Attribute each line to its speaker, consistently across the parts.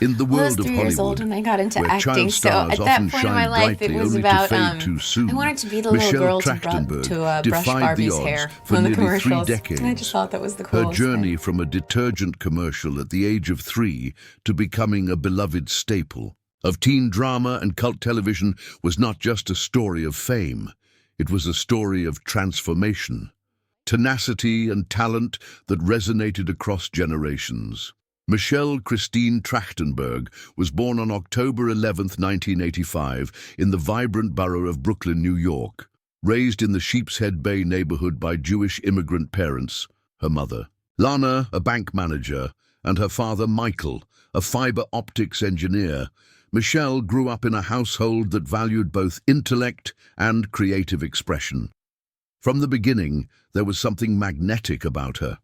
Speaker 1: In the
Speaker 2: Well, I was
Speaker 1: world of
Speaker 2: 3 years old
Speaker 1: Hollywood,
Speaker 2: when I got into
Speaker 1: where
Speaker 2: acting,
Speaker 1: child
Speaker 2: so
Speaker 1: stars
Speaker 2: at that
Speaker 1: often
Speaker 2: point in my
Speaker 1: shine
Speaker 2: life, it
Speaker 1: brightly
Speaker 2: was
Speaker 1: only to
Speaker 2: about,
Speaker 1: fade too
Speaker 2: I
Speaker 1: soon,
Speaker 2: wanted to be the little
Speaker 1: Michelle
Speaker 2: girl
Speaker 1: Trachtenberg
Speaker 2: brush
Speaker 1: defied the
Speaker 2: Barbie's
Speaker 1: odds
Speaker 2: hair
Speaker 1: for
Speaker 2: on the
Speaker 1: nearly 3
Speaker 2: commercials, and I just
Speaker 1: decades.
Speaker 2: thought that was the
Speaker 1: Her
Speaker 2: coolest
Speaker 1: journey
Speaker 2: thing.
Speaker 1: from a detergent commercial at the age of 3 to becoming a beloved staple of teen drama and cult television was not just a story of fame. It was a story of transformation, tenacity and talent that resonated across generations. Michelle Christine Trachtenberg was born on October 11, 1985, in the vibrant borough of Brooklyn, New York. Raised in the Sheepshead Bay neighborhood by Jewish immigrant parents, her mother, Lana, a bank manager, and her father, Michael, a fiber optics engineer, Michelle grew up in a household that valued both intellect and creative expression. From the beginning, there was something magnetic about her.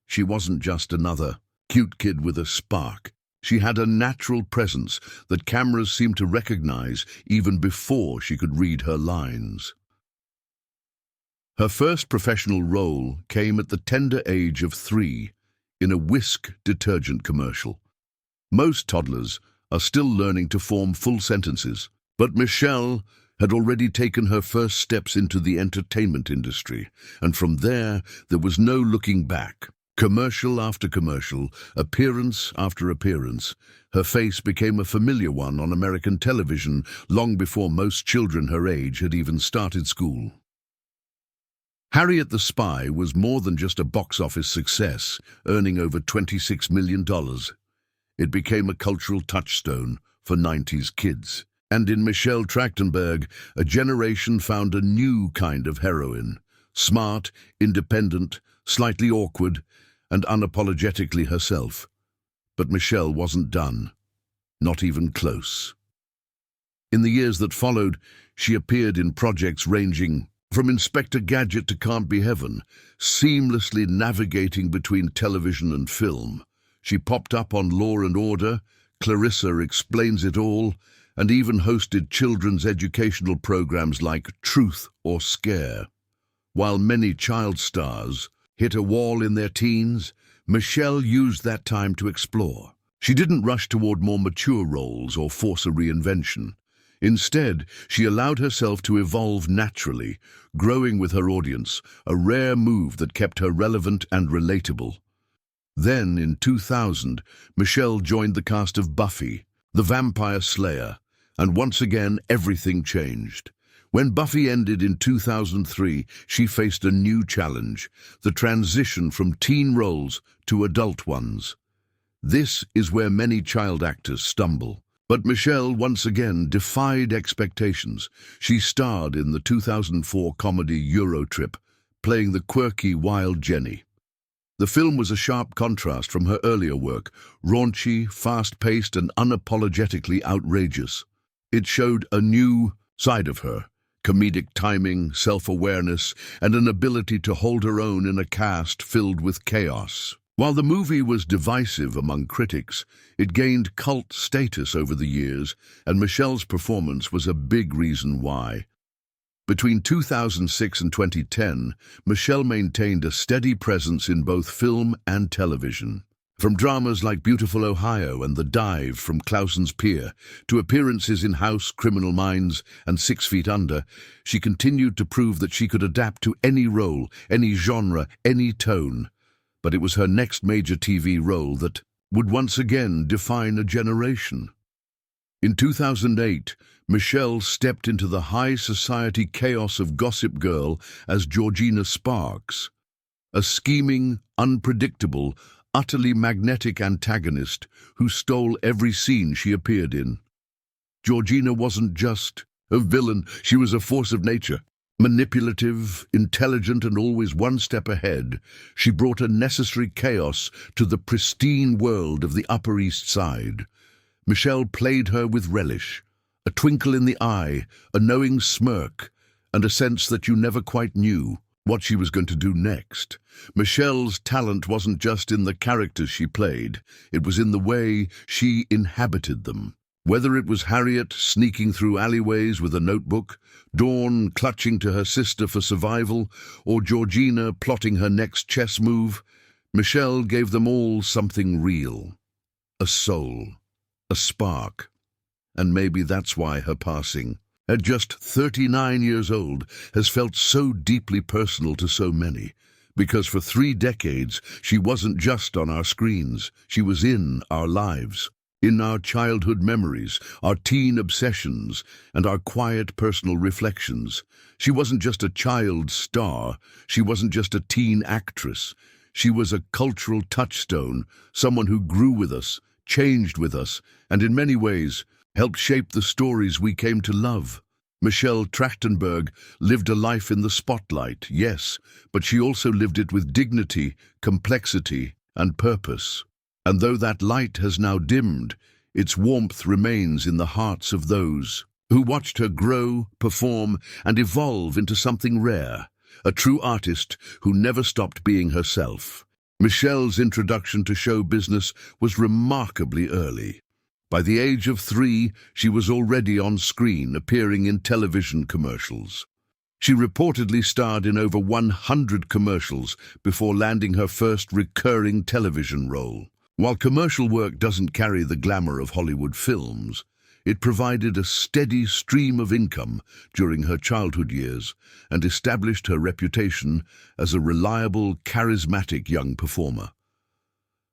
Speaker 1: She wasn't just another cute kid with a spark. She had a natural presence that cameras seemed to recognize even before she could read her lines. Her first professional role came at the tender age of 3 in a whisk detergent commercial. Most toddlers are still learning to form full sentences, but Michelle had already taken her first steps into the entertainment industry, and from there was no looking back. Commercial after commercial, appearance after appearance, her face became a familiar one on American television long before most children her age had even started school. Harriet the Spy was more than just a box office success, earning over $26 million. It became a cultural touchstone for 90s kids. And in Michelle Trachtenberg, a generation found a new kind of heroine. Smart, independent, slightly awkward, and unapologetically herself. But Michelle wasn't done. Not even close. In the years that followed, she appeared in projects ranging from Inspector Gadget to Can't Be Heaven, seamlessly navigating between television and film. She popped up on Law and Order, Clarissa Explains It All, and even hosted children's educational programs like Truth or Scare. While many child stars hit a wall in their teens, Michelle used that time to explore. She didn't rush toward more mature roles or force a reinvention. Instead, she allowed herself to evolve naturally, growing with her audience, a rare move that kept her relevant and relatable. Then, in 2000, Michelle joined the cast of Buffy, the Vampire Slayer, and once again everything changed. When Buffy ended in 2003, she faced a new challenge, the transition from teen roles to adult ones. This is where many child actors stumble. But Michelle once again defied expectations. She starred in the 2004 comedy Eurotrip, playing the quirky Wild Jenny. The film was a sharp contrast from her earlier work, raunchy, fast-paced, and unapologetically outrageous. It showed a new side of her, comedic timing, self-awareness, and an ability to hold her own in a cast filled with chaos. While the movie was divisive among critics, it gained cult status over the years, and Michelle's performance was a big reason why. Between 2006 and 2010, Michelle maintained a steady presence in both film and television. From dramas like Beautiful Ohio and The Dive from Clausen's Pier to appearances in House, Criminal Minds, and 6 Feet Under, she continued to prove that she could adapt to any role, any genre, any tone. But it was her next major TV role that would once again define a generation. In 2008, Michelle stepped into the high society chaos of Gossip Girl as Georgina Sparks, a scheming, unpredictable, utterly magnetic antagonist who stole every scene she appeared in. Georgina wasn't just a villain, she was a force of nature. Manipulative, intelligent, and always one step ahead, she brought a necessary chaos to the pristine world of the Upper East Side. Michelle played her with relish, a twinkle in the eye, a knowing smirk, and a sense that you never quite knew what she was going to do next. Michelle's talent wasn't just in the characters she played, it was in the way she inhabited them. Whether it was Harriet sneaking through alleyways with a notebook, Dawn clutching to her sister for survival, or Georgina plotting her next chess move, Michelle gave them all something real, a soul. a spark. And maybe that's why her passing, at just 39 years old, has felt so deeply personal to so many. Because for 3 decades, she wasn't just on our screens, she was in our lives. In our childhood memories, our teen obsessions, and our quiet personal reflections. She wasn't just a child star, she wasn't just a teen actress. She was a cultural touchstone, someone who grew with us, changed with us, and in many ways, helped shape the stories we came to love. Michelle Trachtenberg lived a life in the spotlight, yes, but she also lived it with dignity, complexity, and purpose. And though that light has now dimmed, its warmth remains in the hearts of those who watched her grow, perform, and evolve into something rare, a true artist who never stopped being herself. Michelle's introduction to show business was remarkably early. By the age of 3, she was already on screen, appearing in television commercials. She reportedly starred in over 100 commercials before landing her first recurring television role. While commercial work doesn't carry the glamour of Hollywood films, it provided a steady stream of income during her childhood years and established her reputation as a reliable, charismatic young performer.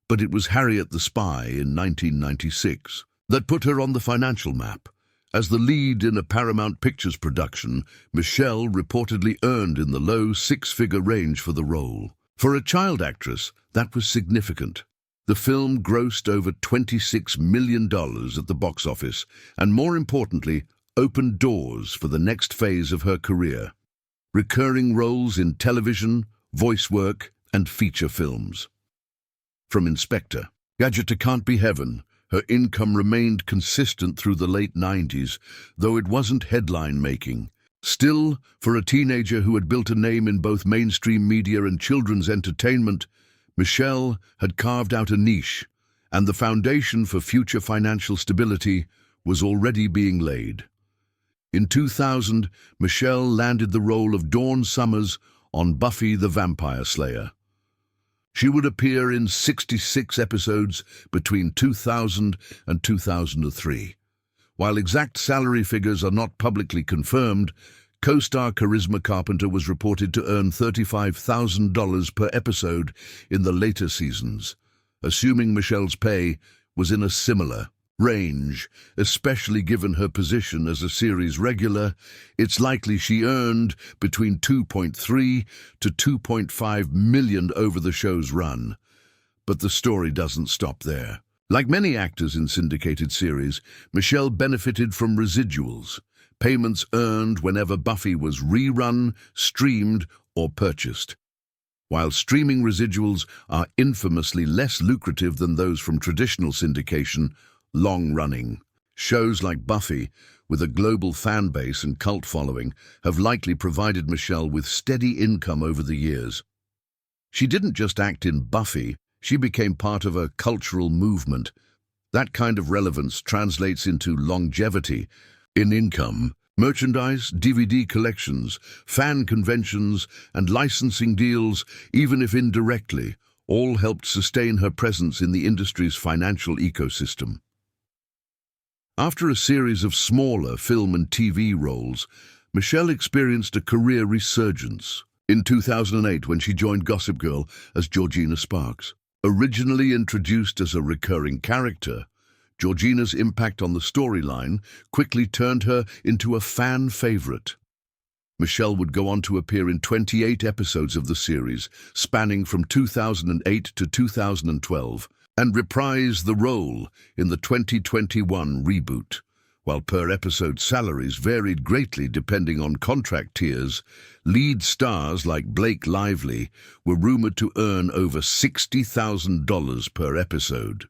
Speaker 1: But it was Harriet the Spy in 1996 that put her on the financial map. As the lead in a Paramount Pictures production, Michelle reportedly earned in the low 6-figure range for the role. For a child actress, that was significant. The film grossed over $26 million at the box office and, more importantly, opened doors for the next phase of her career. Recurring roles in television, voice work, and feature films. From Inspector Gadget to Can't Be Heaven, her income remained consistent through the late 90s, though it wasn't headline-making. Still, for a teenager who had built a name in both mainstream media and children's entertainment, Michelle had carved out a niche, and the foundation for future financial stability was already being laid. In 2000, Michelle landed the role of Dawn Summers on Buffy the Vampire Slayer. She would appear in 66 episodes between 2000 and 2003. While exact salary figures are not publicly confirmed, co-star Charisma Carpenter was reported to earn $35,000 per episode in the later seasons, assuming Michelle's pay was in a similar range. Especially given her position as a series regular, it's likely she earned between $2.3 to $2.5 million over the show's run. But the story doesn't stop there. Like many actors in syndicated series, Michelle benefited from residuals, payments earned whenever Buffy was rerun, streamed, or purchased. While streaming residuals are infamously less lucrative than those from traditional syndication, long-running shows like Buffy, with a global fan base and cult following, have likely provided Michelle with steady income over the years. She didn't just act in Buffy, she became part of a cultural movement. That kind of relevance translates into longevity in income. Merchandise, DVD collections, fan conventions, and licensing deals, even if indirectly, all helped sustain her presence in the industry's financial ecosystem. After a series of smaller film and TV roles, Michelle experienced a career resurgence in 2008 when she joined Gossip Girl as Georgina Sparks. Originally introduced as a recurring character, Georgina's impact on the storyline quickly turned her into a fan favorite. Michelle would go on to appear in 28 episodes of the series, spanning from 2008 to 2012, and reprise the role in the 2021 reboot. While per-episode salaries varied greatly depending on contract tiers, lead stars like Blake Lively were rumored to earn over $60,000 per episode.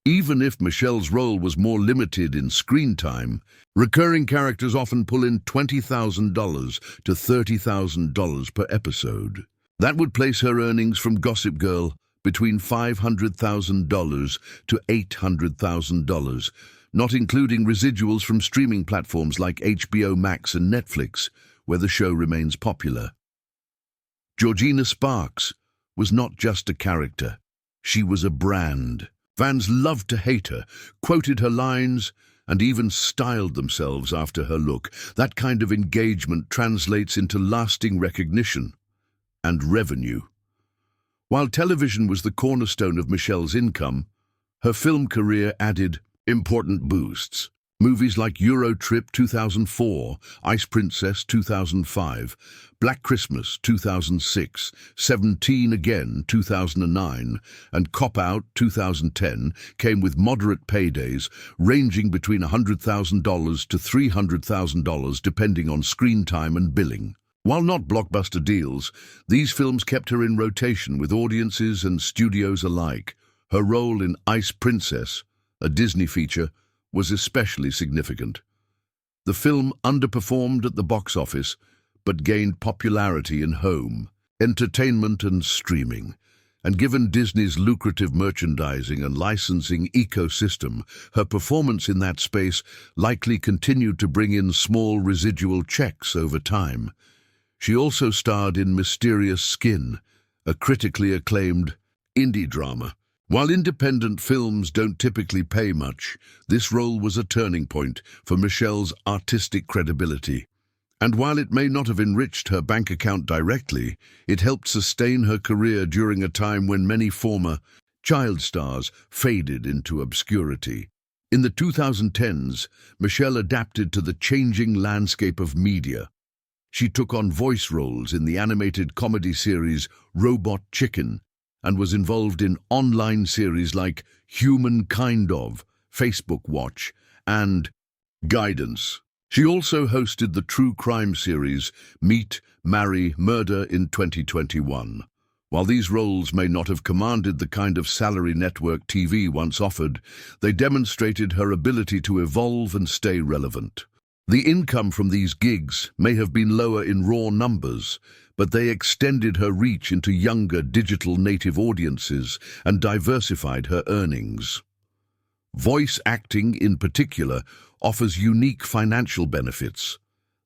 Speaker 1: Even if Michelle's role was more limited in screen time, recurring characters often pull in $20,000 to $30,000 per episode. That would place her earnings from Gossip Girl between $500,000 to $800,000, not including residuals from streaming platforms like HBO Max and Netflix, where the show remains popular. Georgina Sparks was not just a character, she was a brand. Fans loved to hate her, quoted her lines, and even styled themselves after her look. That kind of engagement translates into lasting recognition and revenue. While television was the cornerstone of Michelle's income, her film career added important boosts. Movies like Euro Trip 2004, Ice Princess 2005, Black Christmas 2006, 17 Again 2009, and Cop Out 2010 came with moderate paydays ranging between $100,000 to $300,000 depending on screen time and billing. While not blockbuster deals, these films kept her in rotation with audiences and studios alike. Her role in Ice Princess, a Disney feature, was especially significant. The film underperformed at the box office, but gained popularity in home, entertainment and streaming. And given Disney's lucrative merchandising and licensing ecosystem, her performance in that space likely continued to bring in small residual checks over time. She also starred in Mysterious Skin, a critically acclaimed indie drama. While independent films don't typically pay much, this role was a turning point for Michelle's artistic credibility. And while it may not have enriched her bank account directly, it helped sustain her career during a time when many former child stars faded into obscurity. In the 2010s, Michelle adapted to the changing landscape of media. She took on voice roles in the animated comedy series Robot Chicken, and was involved in online series like Human Kind Of, Facebook Watch, and Guidance. She also hosted the true crime series Meet, Marry, Murder in 2021. While these roles may not have commanded the kind of salary network TV once offered, they demonstrated her ability to evolve and stay relevant. The income from these gigs may have been lower in raw numbers, but they extended her reach into younger digital native audiences and diversified her earnings. Voice acting, in particular, offers unique financial benefits: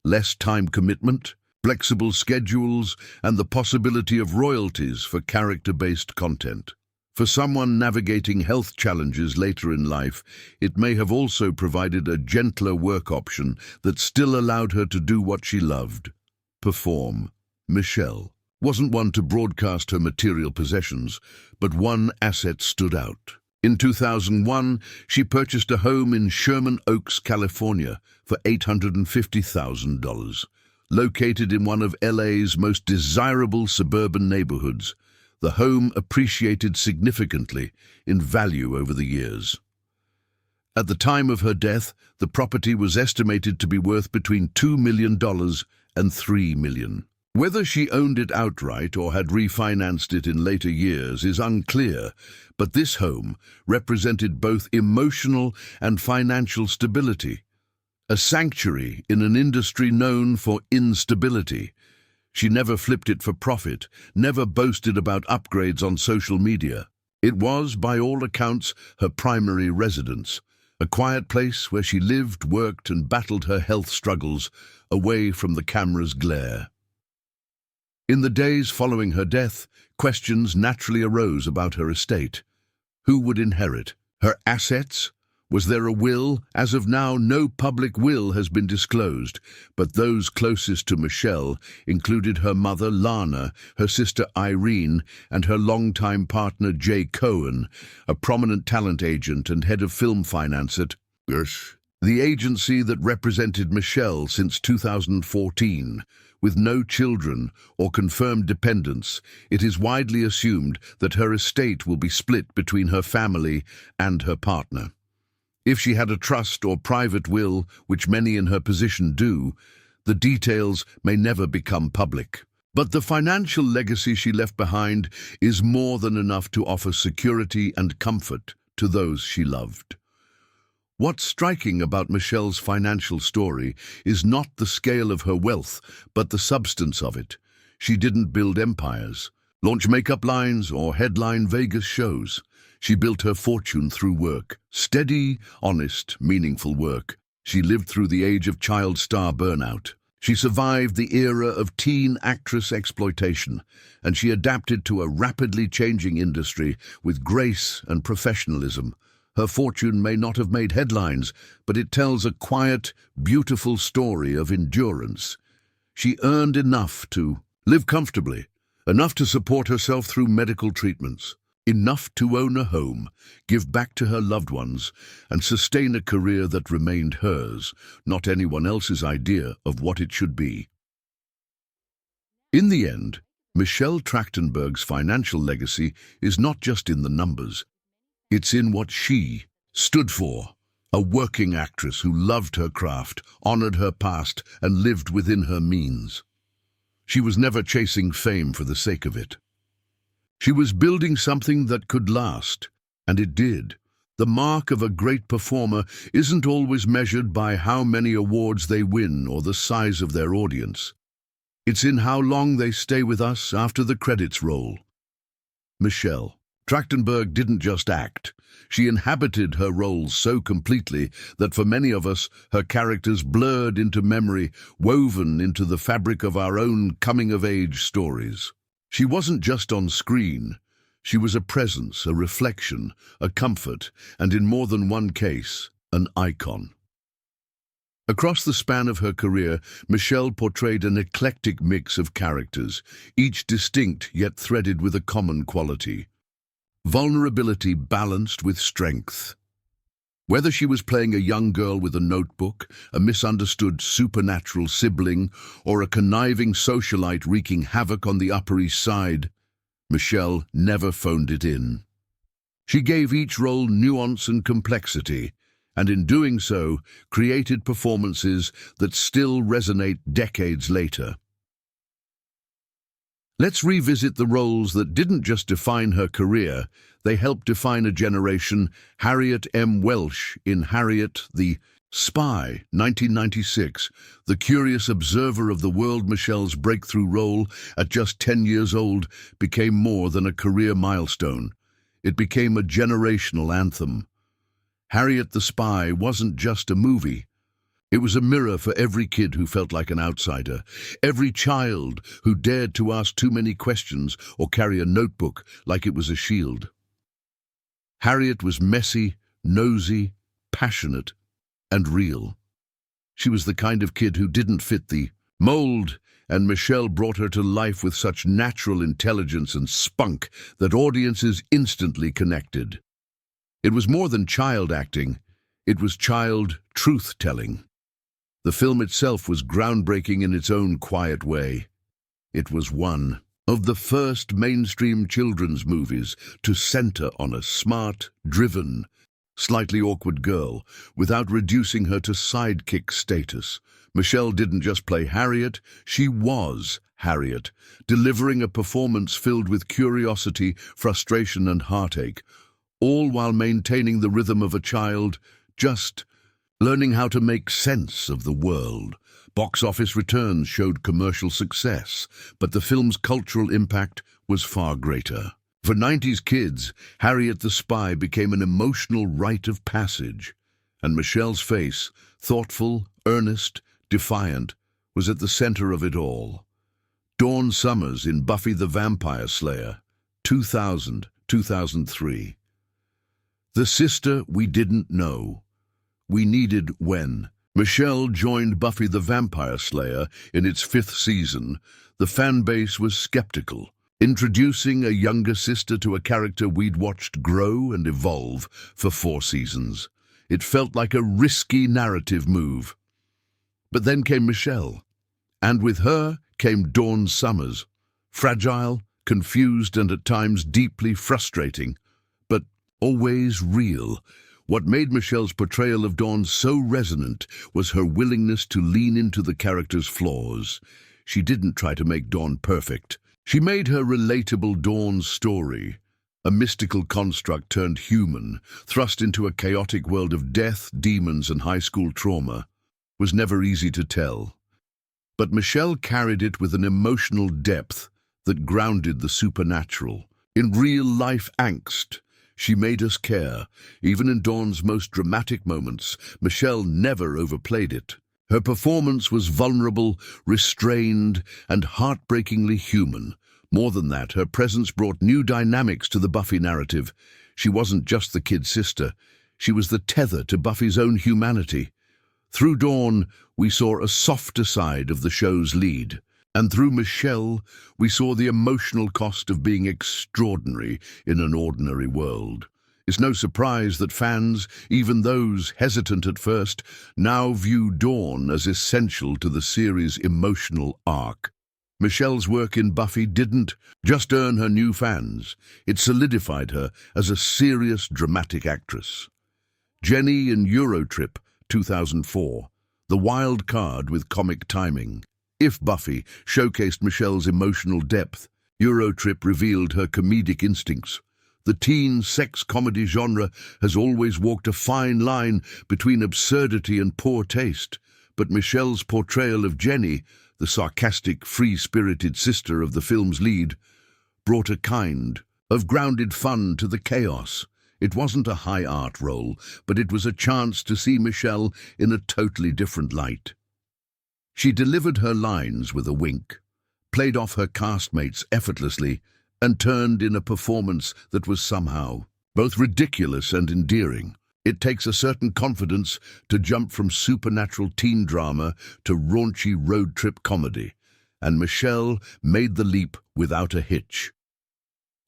Speaker 1: less time commitment, flexible schedules, and the possibility of royalties for character-based content. For someone navigating health challenges later in life, it may have also provided a gentler work option that still allowed her to do what she loved: perform. Michelle wasn't one to broadcast her material possessions, but one asset stood out. In 2001, she purchased a home in Sherman Oaks, California, for $850,000. Located in one of LA's most desirable suburban neighborhoods, the home appreciated significantly in value over the years. At the time of her death, the property was estimated to be worth between $2 million and $3 million. Whether she owned it outright or had refinanced it in later years is unclear, but this home represented both emotional and financial stability, a sanctuary in an industry known for instability. She never flipped it for profit, never boasted about upgrades on social media. It was, by all accounts, her primary residence, a quiet place where she lived, worked, and battled her health struggles away from the camera's glare. In the days following her death, questions naturally arose about her estate. Who would inherit her assets? Was there a will? As of now, no public will has been disclosed, but those closest to Michelle included her mother, Lana, her sister, Irene, and her longtime partner, Jay Cohen, a prominent talent agent and head of film finance at the agency that represented Michelle since 2014. With no children or confirmed dependents, it is widely assumed that her estate will be split between her family and her partner. If she had a trust or private will, which many in her position do, the details may never become public. But the financial legacy she left behind is more than enough to offer security and comfort to those she loved. What's striking about Michelle's financial story is not the scale of her wealth, but the substance of it. She didn't build empires, launch makeup lines, or headline Vegas shows. She built her fortune through work. Steady, honest, meaningful work. She lived through the age of child star burnout. She survived the era of teen actress exploitation, and she adapted to a rapidly changing industry with grace and professionalism. Her fortune may not have made headlines, but it tells a quiet, beautiful story of endurance. She earned enough to live comfortably, enough to support herself through medical treatments, enough to own a home, give back to her loved ones, and sustain a career that remained hers, not anyone else's idea of what it should be. In the end, Michelle Trachtenberg's financial legacy is not just in the numbers. It's in what she stood for, a working actress who loved her craft, honored her past, and lived within her means. She was never chasing fame for the sake of it. She was building something that could last, and it did. The mark of a great performer isn't always measured by how many awards they win or the size of their audience. It's in how long they stay with us after the credits roll. Michelle Trachtenberg didn't just act. She inhabited her roles so completely that for many of us, her characters blurred into memory, woven into the fabric of our own coming-of-age stories. She wasn't just on screen. She was a presence, a reflection, a comfort, and in more than one case, an icon. Across the span of her career, Michelle portrayed an eclectic mix of characters, each distinct yet threaded with a common quality: vulnerability balanced with strength. Whether she was playing a young girl with a notebook, a misunderstood supernatural sibling, or a conniving socialite wreaking havoc on the Upper East Side, Michelle never phoned it in. She gave each role nuance and complexity, and in doing so, created performances that still resonate decades later. Let's revisit the roles that didn't just define her career, they helped define a generation. Harriet M. Welsh in Harriet the Spy, 1996, the curious observer of the world. Michelle's breakthrough role at just 10 years old became more than a career milestone. It became a generational anthem. Harriet the Spy wasn't just a movie. It was a mirror for every kid who felt like an outsider, every child who dared to ask too many questions or carry a notebook like it was a shield. Harriet was messy, nosy, passionate, and real. She was the kind of kid who didn't fit the mold, and Michelle brought her to life with such natural intelligence and spunk that audiences instantly connected. It was more than child acting, it was child truth-telling. The film itself was groundbreaking in its own quiet way. It was one of the first mainstream children's movies to center on a smart, driven, slightly awkward girl without reducing her to sidekick status. Michelle didn't just play Harriet, she was Harriet, delivering a performance filled with curiosity, frustration, and heartache, all while maintaining the rhythm of a child, just learning how to make sense of the world. Box office returns showed commercial success, but the film's cultural impact was far greater. For 90s kids, Harriet the Spy became an emotional rite of passage, and Michelle's face, thoughtful, earnest, defiant, was at the center of it all. Dawn Summers in Buffy the Vampire Slayer, 2000-2003. The sister we didn't know. We needed when Michelle joined Buffy the Vampire Slayer in its 5th season, the fan base was skeptical. Introducing a younger sister to a character we'd watched grow and evolve for 4 seasons. It felt like a risky narrative move. But then came Michelle, and with her came Dawn Summers, fragile, confused, and at times deeply frustrating, but always real. What made Michelle's portrayal of Dawn so resonant was her willingness to lean into the character's flaws. She didn't try to make Dawn perfect. She made her relatable. Dawn's story, a mystical construct turned human, thrust into a chaotic world of death, demons, and high school trauma, was never easy to tell. But Michelle carried it with an emotional depth that grounded the supernatural. In real-life angst, she made us care. Even in Dawn's most dramatic moments, Michelle never overplayed it. Her performance was vulnerable, restrained, and heartbreakingly human. More than that, her presence brought new dynamics to the Buffy narrative. She wasn't just the kid sister. She was the tether to Buffy's own humanity. Through Dawn, we saw a softer side of the show's lead. And through Michelle, we saw the emotional cost of being extraordinary in an ordinary world. It's no surprise that fans, even those hesitant at first, now view Dawn as essential to the series' emotional arc. Michelle's work in Buffy didn't just earn her new fans, it solidified her as a serious dramatic actress. Jenny in Eurotrip 2004, the wild card with comic timing. If Buffy showcased Michelle's emotional depth, Eurotrip revealed her comedic instincts. The teen sex comedy genre has always walked a fine line between absurdity and poor taste, but Michelle's portrayal of Jenny, the sarcastic, free-spirited sister of the film's lead, brought a kind of grounded fun to the chaos. It wasn't a high art role, but it was a chance to see Michelle in a totally different light. She delivered her lines with a wink, played off her castmates effortlessly, and turned in a performance that was somehow both ridiculous and endearing. It takes a certain confidence to jump from supernatural teen drama to raunchy road trip comedy, and Michelle made the leap without a hitch.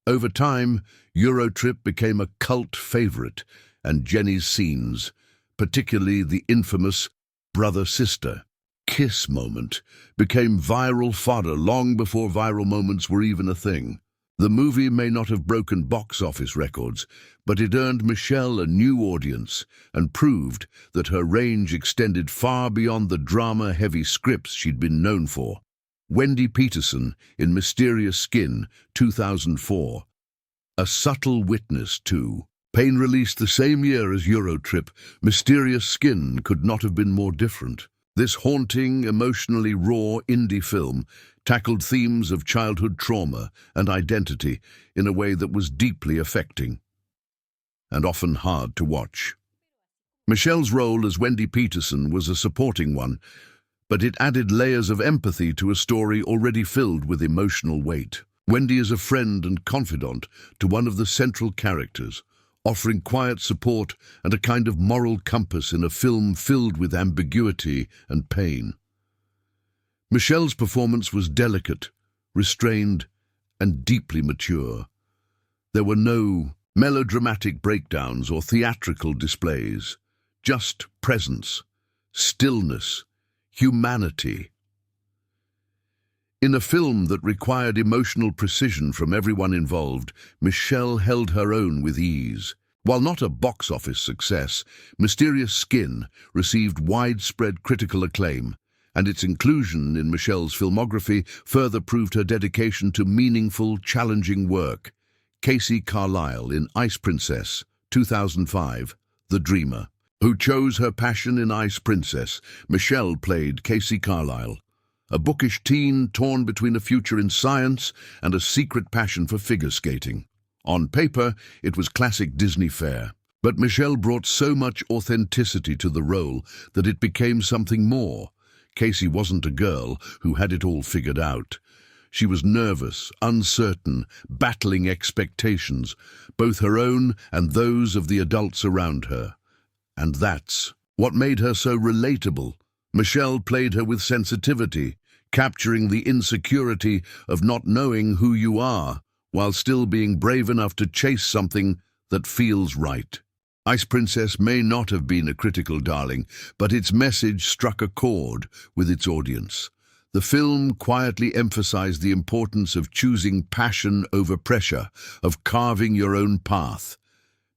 Speaker 1: Over time, Eurotrip became a cult favorite, and Jenny's scenes, particularly the infamous brother-sister kiss moment, became viral fodder long before viral moments were even a thing. The movie may not have broken box office records, but it earned Michelle a new audience and proved that her range extended far beyond the drama-heavy scripts she'd been known for. Wendy Peterson in Mysterious Skin 2004. A subtle witness to pain released the same year as Eurotrip. Mysterious Skin could not have been more different. This haunting, emotionally raw indie film tackled themes of childhood trauma and identity in a way that was deeply affecting and often hard to watch. Michelle's role as Wendy Peterson was a supporting one, but it added layers of empathy to a story already filled with emotional weight. Wendy is a friend and confidant to one of the central characters, offering quiet support and a kind of moral compass in a film filled with ambiguity and pain. Michelle's performance was delicate, restrained, and deeply mature. There were no melodramatic breakdowns or theatrical displays, just presence, stillness, humanity. In a film that required emotional precision from everyone involved, Michelle held her own with ease. While not a box office success, Mysterious Skin received widespread critical acclaim, and its inclusion in Michelle's filmography further proved her dedication to meaningful, challenging work. Casey Carlisle in Ice Princess 2005, The Dreamer. Who chose her passion in Ice Princess, Michelle played Casey Carlisle, a bookish teen torn between a future in science and a secret passion for figure skating. On paper, it was classic Disney fare, but Michelle brought so much authenticity to the role that it became something more. Casey wasn't a girl who had it all figured out. She was nervous, uncertain, battling expectations, both her own and those of the adults around her. And that's what made her so relatable. Michelle played her with sensitivity, capturing the insecurity of not knowing who you are, while still being brave enough to chase something that feels right. Ice Princess may not have been a critical darling, but its message struck a chord with its audience. The film quietly emphasized the importance of choosing passion over pressure, of carving your own path.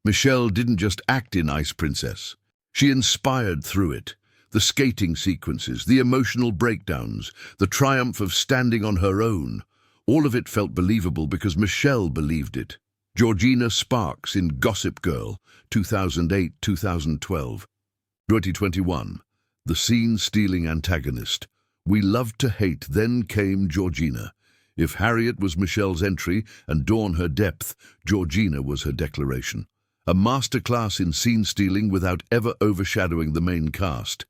Speaker 1: Michelle didn't just act in Ice Princess. She inspired through it. The skating sequences, the emotional breakdowns, the triumph of standing on her own. All of it felt believable because Michelle believed it. Georgina Sparks in Gossip Girl 2008-2012. 2021. The scene-stealing antagonist. We loved to hate, then came Georgina. If Harriet was Michelle's entry and Dawn her depth, Georgina was her declaration. A masterclass in scene-stealing without ever overshadowing the main cast.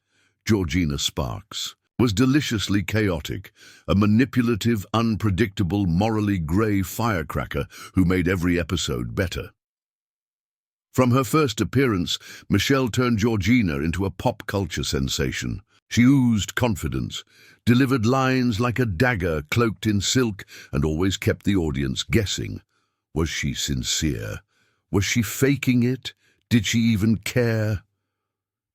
Speaker 1: Georgina Sparks, was deliciously chaotic, a manipulative, unpredictable, morally grey firecracker who made every episode better. From her first appearance, Michelle turned Georgina into a pop culture sensation. She oozed confidence, delivered lines like a dagger cloaked in silk, and always kept the audience guessing. Was she sincere? Was she faking it? Did she even care?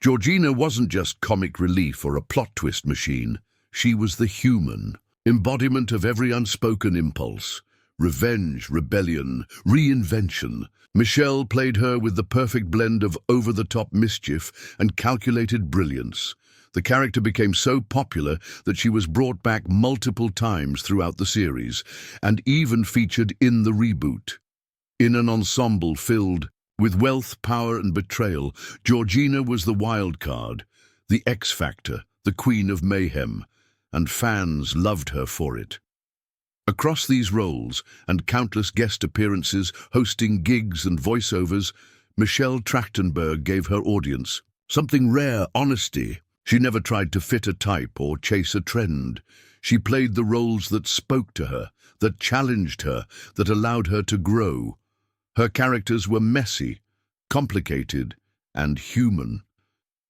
Speaker 1: Georgina wasn't just comic relief or a plot twist machine. She was the human, embodiment of every unspoken impulse. Revenge, rebellion, reinvention. Michelle played her with the perfect blend of over-the-top mischief and calculated brilliance. The character became so popular that she was brought back multiple times throughout the series, and even featured in the reboot. In an ensemble filled with wealth, power, and betrayal, Georgina was the wild card, the X Factor, the queen of mayhem, and fans loved her for it. Across these roles and countless guest appearances, hosting gigs and voiceovers, Michelle Trachtenberg gave her audience something rare: honesty. She never tried to fit a type or chase a trend. She played the roles that spoke to her, that challenged her, that allowed her to grow. Her characters were messy, complicated, and human.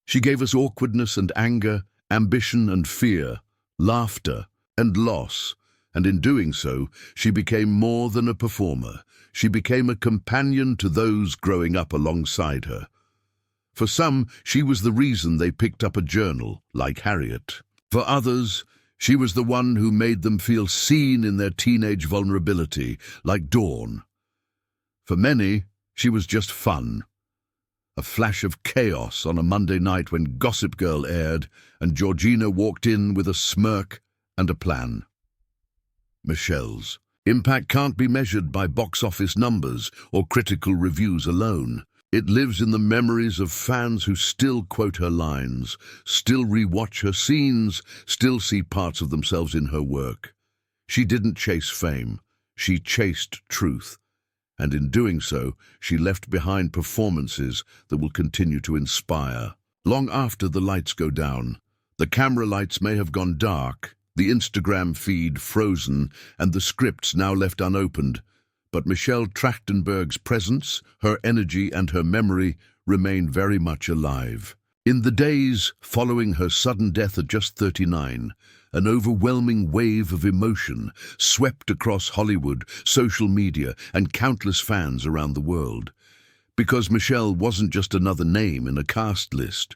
Speaker 1: She gave us awkwardness and anger, ambition and fear, laughter and loss, and in doing so, she became more than a performer. She became a companion to those growing up alongside her. For some, she was the reason they picked up a journal, like Harriet. For others, she was the one who made them feel seen in their teenage vulnerability, like Dawn. For many, she was just fun. A flash of chaos on a Monday night when Gossip Girl aired, and Georgina walked in with a smirk and a plan. Michelle's impact can't be measured by box office numbers or critical reviews alone. It lives in the memories of fans who still quote her lines, still rewatch her scenes, still see parts of themselves in her work. She didn't chase fame, she chased truth. And in doing so, she left behind performances that will continue to inspire. Long after the lights go down, the camera lights may have gone dark, the Instagram feed frozen, and the scripts now left unopened, but Michelle Trachtenberg's presence, her energy, and her memory remain very much alive. In the days following her sudden death at just 39, an overwhelming wave of emotion swept across Hollywood, social media, and countless fans around the world. Because Michelle wasn't just another name in a cast list.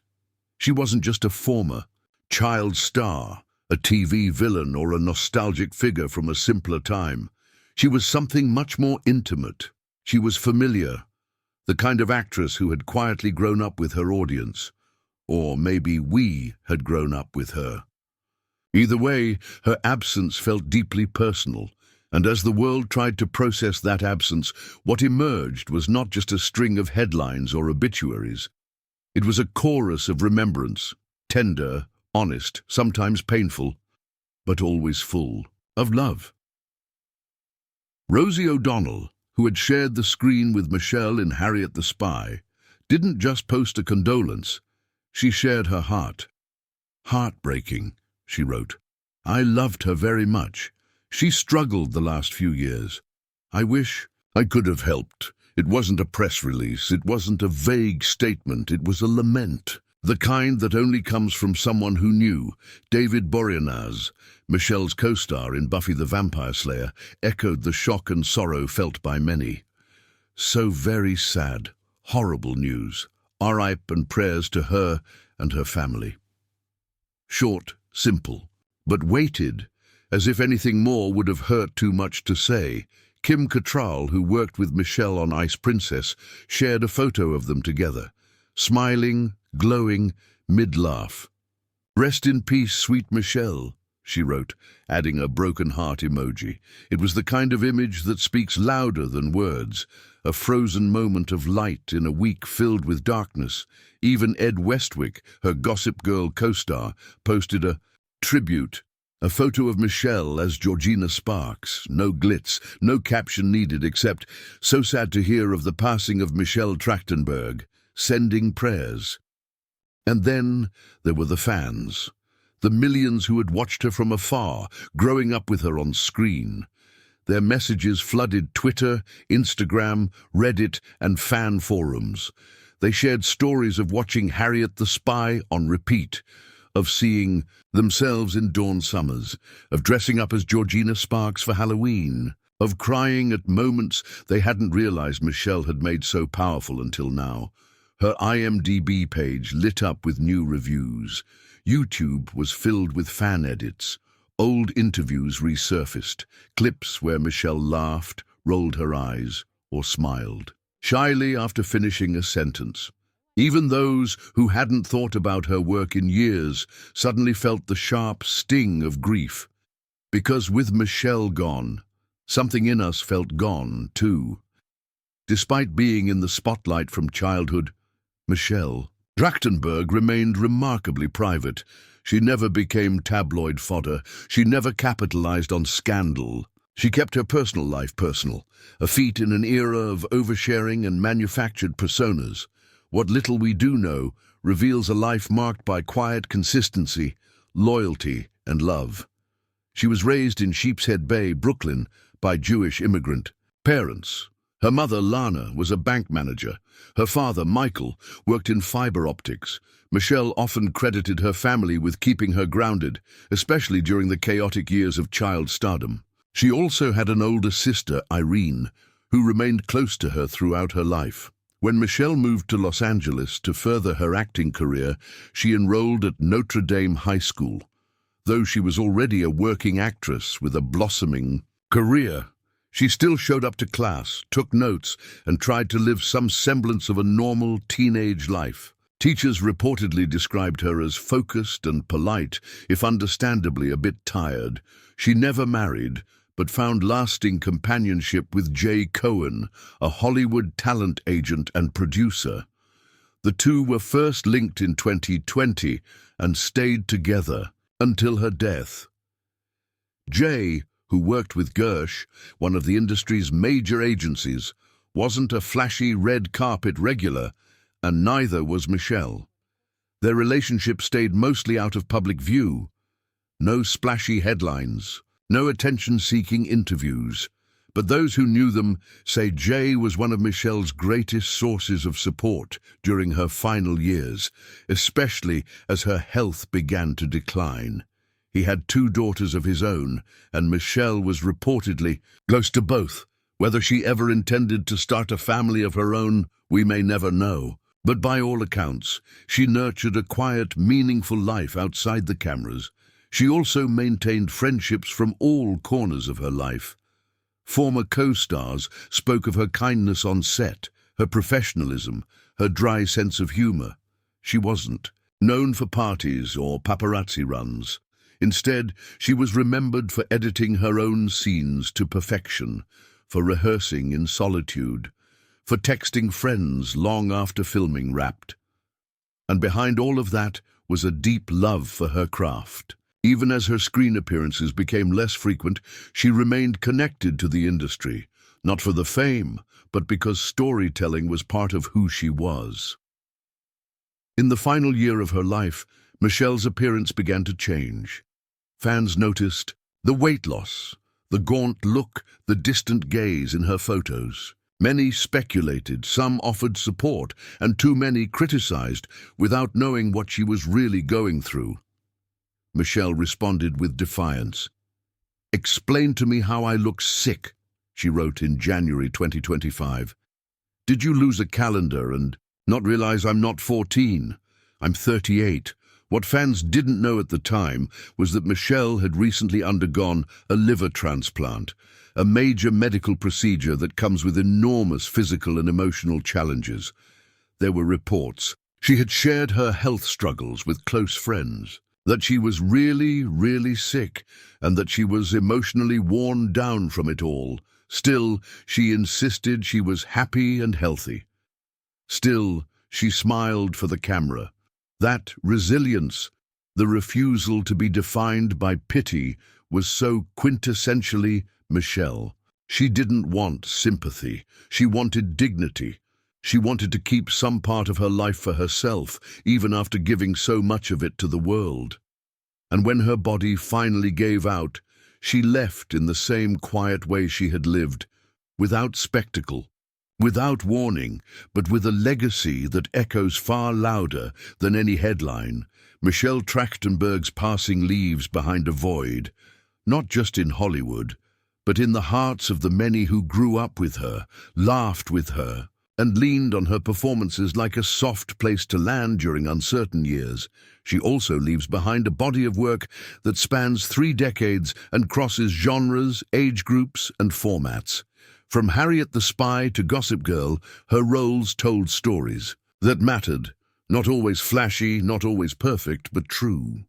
Speaker 1: She wasn't just a former child star, a TV villain, or a nostalgic figure from a simpler time. She was something much more intimate. She was familiar, the kind of actress who had quietly grown up with her audience. Or maybe we had grown up with her. Either way, her absence felt deeply personal, and as the world tried to process that absence, what emerged was not just a string of headlines or obituaries. It was a chorus of remembrance, tender, honest, sometimes painful, but always full of love. Rosie O'Donnell, who had shared the screen with Michelle in Harriet the Spy, didn't just post a condolence. She shared her heart. "Heartbreaking," she wrote. "I loved her very much. She struggled the last few years. I wish I could have helped. It wasn't a press release. It wasn't a vague statement. It was a lament. The kind that only comes from someone who knew." David Boreanaz, Michelle's co-star in Buffy the Vampire Slayer, echoed the shock and sorrow felt by many. "So very sad, horrible news. R.I.P. and prayers to her and her family." Short, simple, but weighted, as if anything more would have hurt too much to say. Kim Cattrall, who worked with Michelle on Ice Princess, shared a photo of them together, smiling, glowing, mid-laugh. "Rest in peace, sweet Michelle," she wrote, adding a broken heart emoji. It was the kind of image that speaks louder than words, a frozen moment of light in a week filled with darkness. Even Ed Westwick, her Gossip Girl co-star, posted a tribute, a photo of Michelle as Georgina Sparks. No glitz, no caption needed except, "So sad to hear of the passing of Michelle Trachtenberg. Sending prayers." And then there were the fans, the millions who had watched her from afar, growing up with her on screen. Their messages flooded Twitter, Instagram, Reddit, and fan forums. They shared stories of watching Harriet the Spy on repeat, of seeing themselves in Dawn Summers, of dressing up as Georgina Sparks for Halloween, of crying at moments they hadn't realized Michelle had made so powerful until now. Her IMDb page lit up with new reviews. YouTube was filled with fan edits. Old interviews resurfaced, clips where Michelle laughed, rolled her eyes, or smiled, shyly after finishing a sentence. Even those who hadn't thought about her work in years suddenly felt the sharp sting of grief. Because with Michelle gone, something in us felt gone too. Despite being in the spotlight from childhood, Michelle Trachtenberg remained remarkably private. She never became tabloid fodder. She never capitalized on scandal. She kept her personal life personal, a feat in an era of oversharing and manufactured personas. What little we do know reveals a life marked by quiet consistency, loyalty, and love. She was raised in Sheepshead Bay, Brooklyn, by Jewish immigrant parents. Her mother, Lana, was a bank manager. Her father, Michael, worked in fiber optics. Michelle often credited her family with keeping her grounded, especially during the chaotic years of child stardom. She also had an older sister, Irene, who remained close to her throughout her life. When Michelle moved to Los Angeles to further her acting career, she enrolled at Notre Dame High School. Though she was already a working actress with a blossoming career, she still showed up to class, took notes, and tried to live some semblance of a normal teenage life. Teachers reportedly described her as focused and polite, if understandably a bit tired. She never married, but found lasting companionship with Jay Cohen, a Hollywood talent agent and producer. The two were first linked in 2020 and stayed together until her death. Jay, who worked with Gersh, one of the industry's major agencies, wasn't a flashy red carpet regular, and neither was Michelle. Their relationship stayed mostly out of public view. No splashy headlines, no attention-seeking interviews. But those who knew them say Jay was one of Michelle's greatest sources of support during her final years, especially as her health began to decline. He had 2 daughters of his own, and Michelle was reportedly close to both. Whether she ever intended to start a family of her own, we may never know. But by all accounts, she nurtured a quiet, meaningful life outside the cameras. She also maintained friendships from all corners of her life. Former co-stars spoke of her kindness on set, her professionalism, her dry sense of humor. She wasn't known for parties or paparazzi runs. Instead, she was remembered for editing her own scenes to perfection, for rehearsing in solitude, for texting friends long after filming wrapped. And behind all of that was a deep love for her craft. Even as her screen appearances became less frequent, she remained connected to the industry, not for the fame, but because storytelling was part of who she was. In the final year of her life, Michelle's appearance began to change. Fans noticed the weight loss, the gaunt look, the distant gaze in her photos. Many speculated, some offered support, and too many criticized without knowing what she was really going through. Michelle responded with defiance. "Explain to me how I look sick," she wrote in January 2025. "Did you lose a calendar and not realize I'm not 14? I'm 38. What fans didn't know at the time was that Michelle had recently undergone a liver transplant, a major medical procedure that comes with enormous physical and emotional challenges. There were reports she had shared her health struggles with close friends, that she was really sick, and that she was emotionally worn down from it all. Still, she insisted she was happy and healthy. Still, she smiled for the camera. That resilience, the refusal to be defined by pity, was so quintessentially Michelle. She didn't want sympathy. She wanted dignity. She wanted to keep some part of her life for herself, even after giving so much of it to the world. And when her body finally gave out, she left in the same quiet way she had lived, without spectacle, without warning, but with a legacy that echoes far louder than any headline. Michelle Trachtenberg's passing leaves behind a void, not just in Hollywood, but in the hearts of the many who grew up with her, laughed with her, and leaned on her performances like a soft place to land during uncertain years. She also leaves behind a body of work that spans 3 decades and crosses genres, age groups, and formats. From Harriet the Spy to Gossip Girl, her roles told stories that mattered, not always flashy, not always perfect, but true.